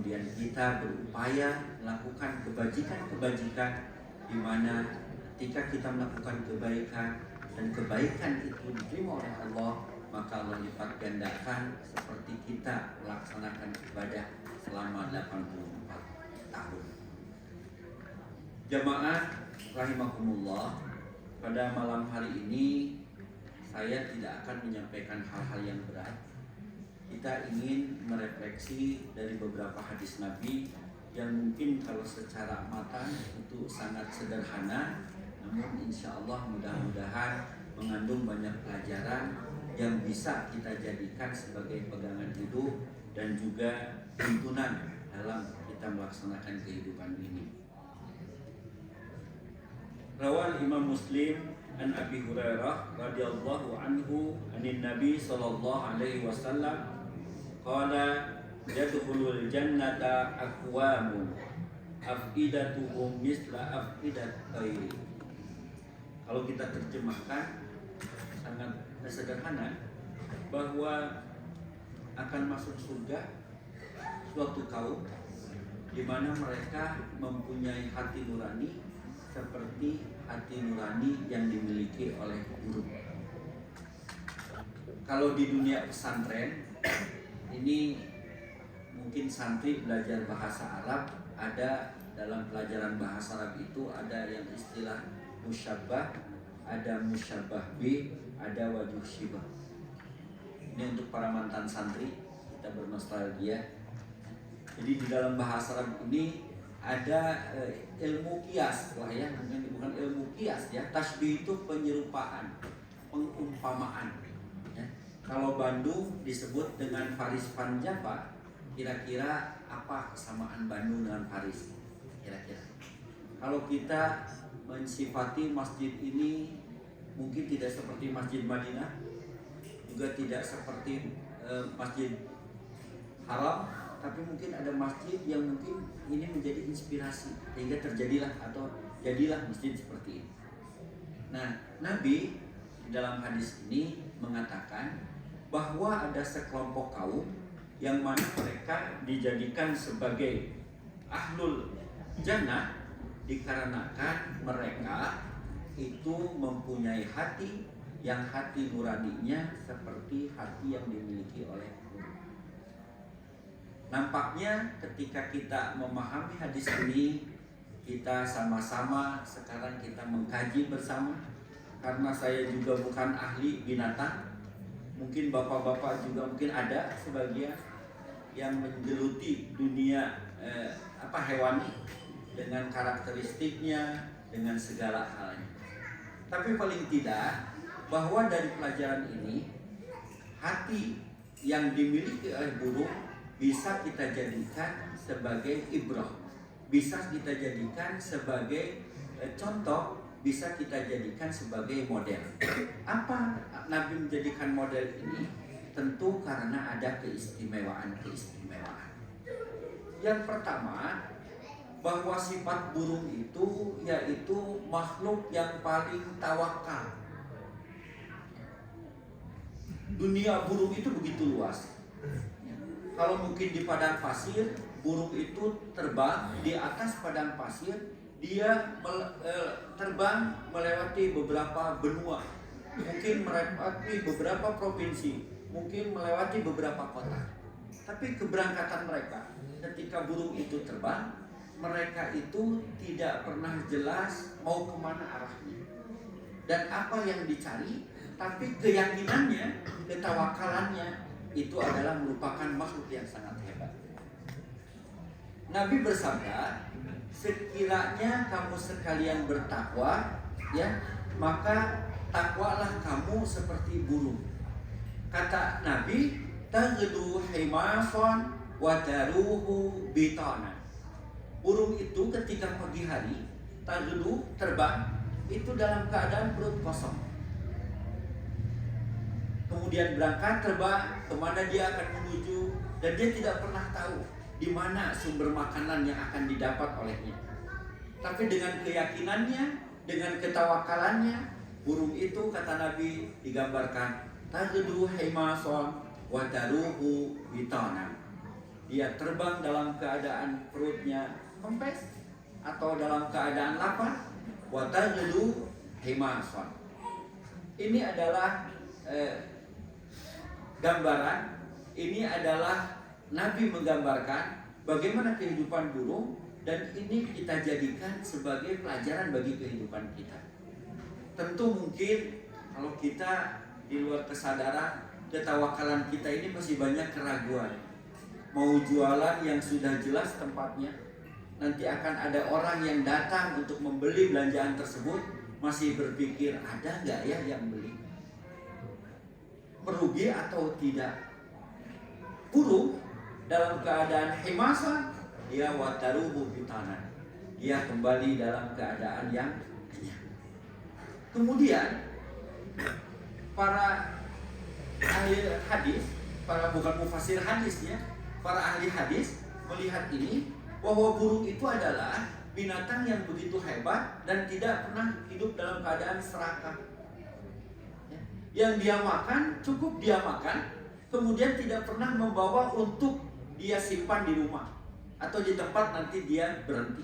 kemudian kita berupaya melakukan kebajikan-kebajikan, di mana ketika kita melakukan kebaikan dan kebaikan itu diterima oleh Allah, maka Allah lipat gandakan seperti kita melaksanakan ibadah selama 84 tahun. Jamaah rahimakumullah, pada malam hari ini saya tidak akan menyampaikan hal-hal yang berat. Kita ingin merefleksi dari beberapa hadis Nabi yang mungkin kalau secara matang itu sangat sederhana, namun insya Allah mudah-mudahan mengandung banyak pelajaran yang bisa kita jadikan sebagai pegangan hidup dan juga tuntunan dalam kita melaksanakan kehidupan ini. Rawal Imam Muslim an Abi Hurairah radhiyallahu anhu anin Nabi sallallahu alaihi wasallam qala yadkhulul jannata aqwamun afidatuhum misla afidat tayri. Kalau kita terjemahkan sangat sederhana, bahwa akan masuk surga suatu kaum di mana mereka mempunyai hati nurani seperti hati nurani yang dimiliki oleh burung. Kalau di dunia pesantren ini mungkin santri belajar bahasa Arab, ada dalam pelajaran bahasa Arab itu ada yang istilah musyabbah, ada musyabbah bi, ada wajuh syibah. Ini untuk para mantan santri, kita bernostalgia. Jadi di dalam bahasa Arab ini ada ilmu kias lah ya, namanya bukan ilmu kias ya. Tasbih itu penyerupaan, pengumpamaan. Ya. Kalau Bandung disebut dengan Faris Panjapa, kira-kira apa kesamaan Bandung dengan Faris? Kira-kira. Kalau kita mensifati masjid ini mungkin tidak seperti Masjid Madinah, juga tidak seperti Masjid Haram, tapi mungkin ada masjid yang mungkin ini menjadi inspirasi sehingga terjadilah atau jadilah masjid seperti ini. Nah, Nabi dalam hadis ini mengatakan bahwa ada sekelompok kaum yang mana mereka dijadikan sebagai ahlul jannah dikarenakan mereka itu mempunyai hati yang hati nuraninya seperti hati yang dimiliki oleh burung. Nampaknya ketika kita memahami hadis ini, kita sama-sama sekarang kita mengkaji bersama. Karena saya juga bukan ahli binatang, mungkin bapak-bapak juga mungkin ada sebagian yang menggeluti dunia hewani dengan karakteristiknya, dengan segala halnya. Tapi paling tidak bahwa dari pelajaran ini, hati yang dimiliki oleh burung bisa kita jadikan sebagai ibrah, bisa kita jadikan sebagai contoh, bisa kita jadikan sebagai model. Apa Nabi menjadikan model ini? Tentu karena ada keistimewaan-keistimewaan. Yang pertama, bahwa sifat burung itu yaitu makhluk yang paling tawakal. Dunia burung itu begitu luas. Kalau mungkin di padang pasir, burung itu terbang di atas padang pasir, dia terbang melewati beberapa benua, mungkin melewati beberapa provinsi, mungkin melewati beberapa kota. Tapi keberangkatan mereka ketika burung itu terbang, mereka itu tidak pernah jelas mau kemana arahnya dan apa yang dicari, tapi keyakinannya, ketawakalannya itu adalah merupakan makhluk yang sangat hebat. Nabi bersabda, sekiranya kamu sekalian bertakwa, ya, maka takwalah kamu seperti burung. Kata Nabi, taghdu himason wa daruhu bitana. Burung itu ketika pagi hari taghdu terbang itu dalam keadaan perut kosong. Kemudian berangkat terbang kemana dia akan menuju, dan dia tidak pernah tahu di mana sumber makanan yang akan didapat olehnya. Tapi dengan keyakinannya, dengan ketawakalannya, burung itu kata Nabi digambarkan taghdu himason wa daruhu bitana. dia terbang dalam keadaan perutnya kempes atau dalam keadaan lapar. Wa taghdu himasan. Ini adalah gambaran, ini adalah Nabi menggambarkan bagaimana kehidupan burung, dan ini kita jadikan sebagai pelajaran bagi kehidupan kita. Tentu mungkin kalau kita di luar kesadaran, ketawakalan kita ini masih banyak keraguan. Mau jualan yang sudah jelas tempatnya, nanti akan ada orang yang datang untuk membeli belanjaan tersebut, masih berpikir ada nggak ya yang beli, merugi atau tidak. Burung dalam keadaan himasan, dia wataruhu bitanan, dia kembali dalam keadaan yang kenyang. Kemudian para ahli hadis, bukan mufasir hadisnya, para ahli hadis melihat ini, bahwa burung itu adalah binatang yang begitu hebat dan tidak pernah hidup dalam keadaan serakah. Yang dia makan cukup dia makan, kemudian tidak pernah membawa untuk dia simpan di rumah atau di tempat nanti dia berhenti.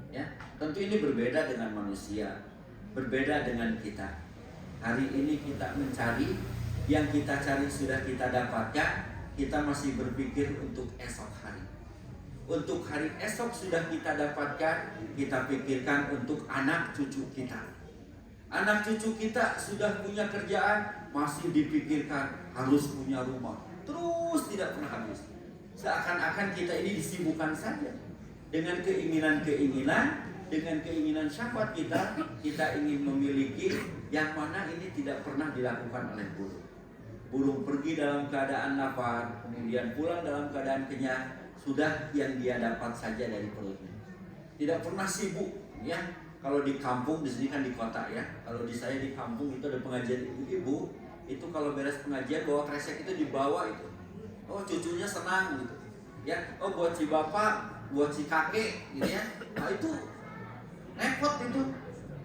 Ya, tentu ini berbeda dengan manusia, berbeda dengan kita. Hari ini kita mencari, yang kita cari sudah kita dapatkan, kita masih berpikir untuk esok hari. Untuk hari esok sudah kita dapatkan, kita pikirkan untuk anak cucu kita. Anak cucu kita sudah punya kerjaan, masih dipikirkan harus punya rumah. Terus tidak pernah habis. Seakan-akan kita ini disibukkan saja dengan keinginan-keinginan, dengan keinginan syahwat kita ingin memiliki yang mana ini tidak pernah dilakukan oleh burung. Burung pergi dalam keadaan lapar, kemudian pulang dalam keadaan kenyang, sudah yang dia dapat saja dari perutnya. Tidak pernah sibuk, ya. Kalau di kampung, di sini kan di kota ya. Kalau di saya di kampung itu ada pengajian ibu-ibu, itu kalau beres pengajian bawa kresek itu dibawa itu. Oh, cucunya senang gitu. Ya, oh buat si bapak, buat si kakek gitu ya. Nah, itu repot itu.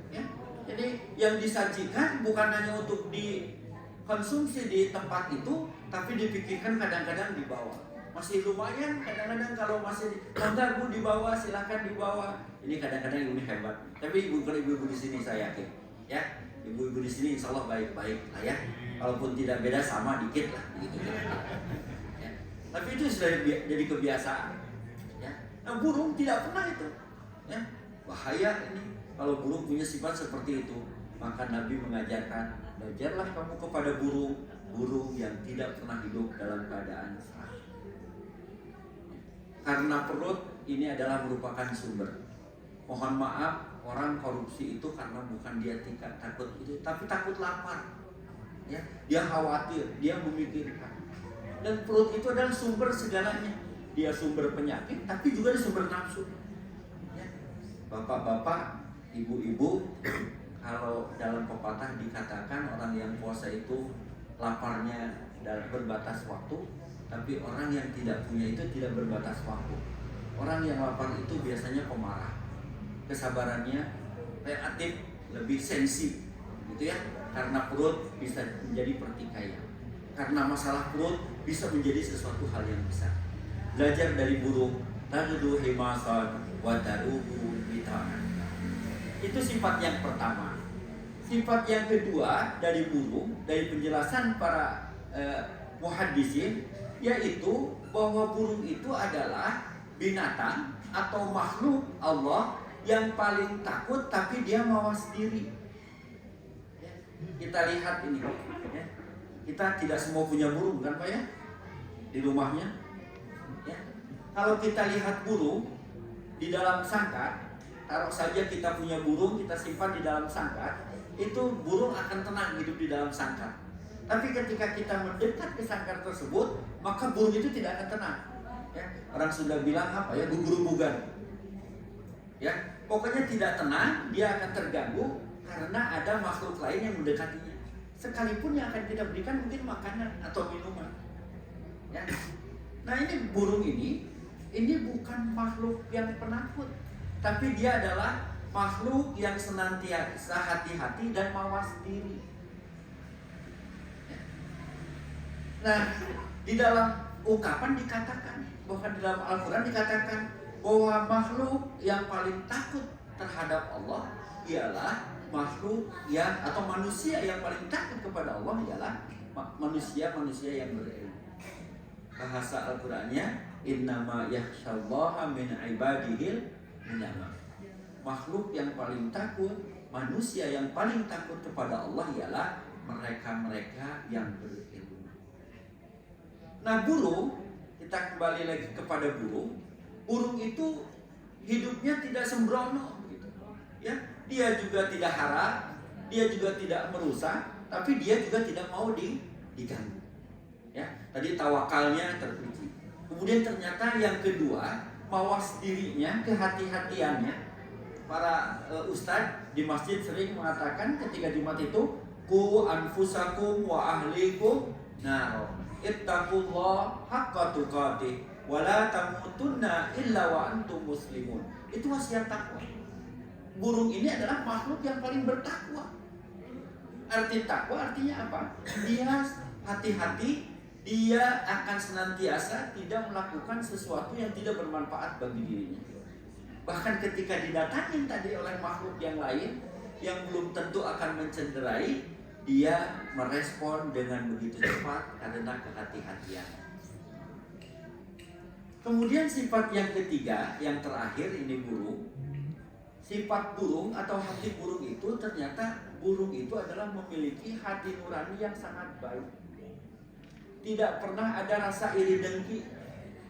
Ya. Jadi yang disajikan bukan hanya untuk dikonsumsi di tempat itu, tapi dipikirkan kadang-kadang dibawa. Masih lumayan kadang-kadang kalau masih bentar bu dibawa, silahkan dibawa. Ini kadang-kadang ibu ini hebat. Tapi ibu-ibu di sini saya yakin, ya ibu-ibu di sini insya Allah baik-baik lah ya. Kalaupun tidak beda sama dikit lah, gitu. Ya. Tapi itu sudah jadi kebiasaan. Ya. Nah burung tidak pernah itu. Ya. Bahaya ini kalau burung punya sifat seperti itu. Maka Nabi mengajarkan, belajarlah kamu kepada burung yang tidak pernah hidup dalam keadaan serakah. Karena perut ini adalah merupakan sumber. Mohon maaf, orang korupsi itu karena bukan dia takut itu, tapi takut lapar. Ya, dia khawatir, dia memikirkan. Dan perut itu adalah sumber segalanya. Dia sumber penyakit, tapi juga sumber nafsu. Ya. Bapak-bapak, ibu-ibu, kalau dalam pepatah dikatakan orang yang puasa itu laparnya dalam berbatas waktu, tapi orang yang tidak punya itu tidak berbatas waktu. Orang yang lapar itu biasanya pemarah, kesabarannya relatif lebih sensi, gitu ya. Karena perut bisa menjadi pertikaian. Karena masalah perut bisa menjadi sesuatu hal yang besar. Belajar dari burung, taghdu himasan wa taruhu bitanan. Itu sifat yang pertama. Sifat yang kedua dari burung, dari penjelasan para muhaddisin, yaitu bahwa burung itu adalah binatang atau makhluk Allah yang paling takut tapi dia mawas diri. Ya, kita lihat ini, ya. Kita tidak semua punya burung kan Pak ya di rumahnya. Ya. Kalau kita lihat burung di dalam sangkar, taruh saja kita punya burung, kita simpan di dalam sangkar, itu burung akan tenang hidup di dalam sangkar. Tapi ketika kita mendekat ke sangkar tersebut, maka burung itu tidak akan tenang. Ya, orang sudah bilang apa ya, gugur-gugar. Ya, pokoknya tidak tenang, dia akan terganggu karena ada makhluk lain yang mendekatinya. Sekalipun yang akan kita berikan mungkin makanan atau minuman. Ya. Nah ini burung ini bukan makhluk yang penakut, tapi dia adalah makhluk yang senantiasa hati-hati dan mawas diri. Nah, di dalam ungkapan dikatakan Bahkan di dalam Al-Quran dikatakan bahwa makhluk yang paling takut terhadap Allah ialah makhluk yang atau manusia yang paling takut kepada Allah ialah manusia-manusia yang berilmu. Bahasa Al-Qurannya innama yakhsyallaha min ibadihil ulama. Makhluk yang paling takut, manusia yang paling takut kepada Allah ialah mereka-mereka yang berilmu. Nah, burung, kita kembali lagi kepada burung. Burung itu hidupnya tidak sembrono begitu. Ya, dia juga tidak harap, dia juga tidak merusak, tapi dia juga tidak mau diganggu. Ya, tadi tawakalnya terpuji. Kemudian ternyata yang kedua, mawas dirinya, kehati-hatiannya. Para ustadz di masjid sering mengatakan ketika Jumat itu, ku anfusakum wa ahlikum naro, ittaqullah haqqa tuqatih wa la tamutunna illa wa antum muslimun. Itu wasiat takwa. Burung ini adalah makhluk yang paling bertakwa. Arti takwa artinya apa? Dia hati-hati, dia akan senantiasa tidak melakukan sesuatu yang tidak bermanfaat bagi dirinya. Bahkan ketika didatangin tadi oleh makhluk yang lain yang belum tentu akan mencederai, dia merespon dengan begitu cepat karena kehati-hatian. Kemudian sifat yang ketiga, yang terakhir ini burung. Sifat burung atau hati burung itu ternyata burung itu adalah memiliki hati nurani yang sangat baik. Tidak pernah ada rasa iri dengki.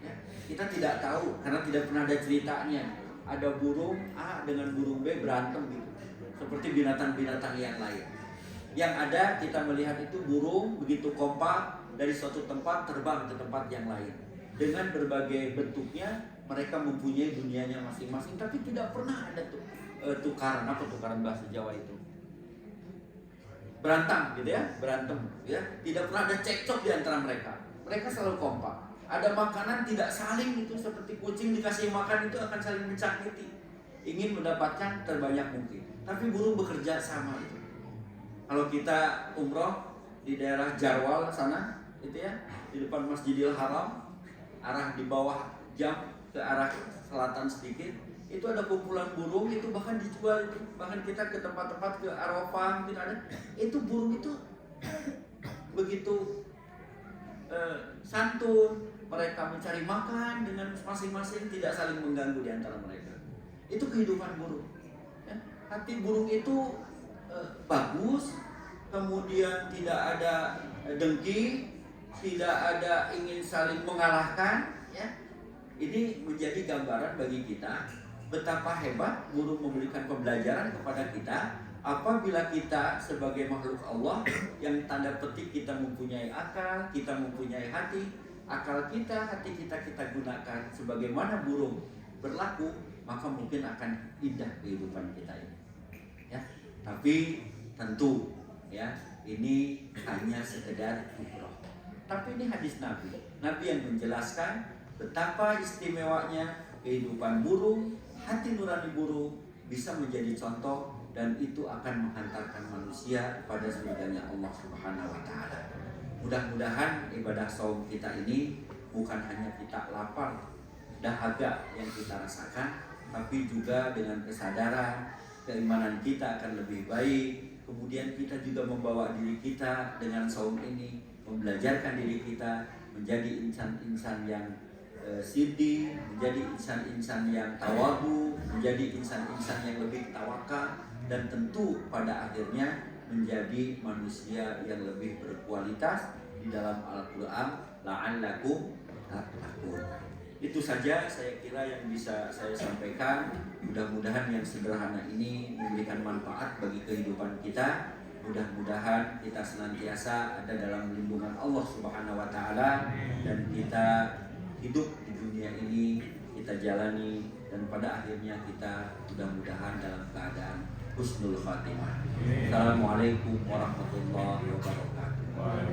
Ya, kita tidak tahu karena tidak pernah ada ceritanya. Ada burung A dengan burung B berantem gitu, seperti binatang-binatang yang lain. Yang ada kita melihat itu burung begitu kompak dari suatu tempat terbang ke tempat yang lain. Dengan berbagai bentuknya mereka mempunyai dunianya masing-masing, tapi tidak pernah ada tukaran bahasa Jawa itu. Berantem gitu ya, berantem ya. Tidak pernah ada cekcok di antara mereka. Mereka selalu kompak. Ada makanan tidak saling itu, seperti kucing dikasih makan itu akan saling mencakiti, ingin mendapatkan terbanyak mungkin. Tapi burung bekerja sama itu. Kalau kita umroh di daerah Jarwal sana, itu ya, di depan Masjidil Haram, arah di bawah jam ke arah selatan sedikit, itu ada kumpulan burung itu bahkan dijual itu. Bahkan kita ke tempat-tempat ke Arafah gitu ada, itu burung itu begitu santun, mereka mencari makan dengan masing-masing, tidak saling mengganggu di antara mereka. Itu kehidupan burung. Ya, hati burung itu bagus, kemudian tidak ada dengki, tidak ada ingin saling mengalahkan. Ya, ini menjadi gambaran bagi kita betapa hebat burung memberikan pembelajaran kepada kita. Apabila kita sebagai makhluk Allah yang tanda petik kita mempunyai akal, kita mempunyai hati, akal kita, hati kita gunakan sebagaimana burung berlaku, maka mungkin akan indah kehidupan kita ini. Ya, tapi tentu ya ini hanya sekedar ibrah. Tapi ini hadis Nabi yang menjelaskan betapa istimewanya kehidupan burung, hati nurani burung bisa menjadi contoh. Dan itu akan menghantarkan manusia pada surganya Allah Subhanahu wa Ta'ala. Mudah-mudahan ibadah saum kita ini bukan hanya kita lapar, dahaga yang kita rasakan, tapi juga dengan kesadaran keimanan kita akan lebih baik. Kemudian kita juga membawa diri kita dengan saum ini, membelajarkan diri kita menjadi insan-insan yang siddiq, menjadi insan-insan yang tawadu, menjadi insan-insan yang lebih tawakal. Dan tentu pada akhirnya menjadi manusia yang lebih berkualitas di dalam Al-Quran. La'allakum tattaqun. Itu saja saya kira yang bisa saya sampaikan. Mudah-mudahan yang sederhana ini memberikan manfaat bagi kehidupan kita. Mudah-mudahan kita senantiasa ada dalam lindungan Allah Subhanahu wa Ta'ala, dan kita hidup di dunia ini, kita jalani, dan pada akhirnya kita mudah-mudahan dalam keadaan husnul khatimah. Assalamualaikum warahmatullahi wabarakatuh.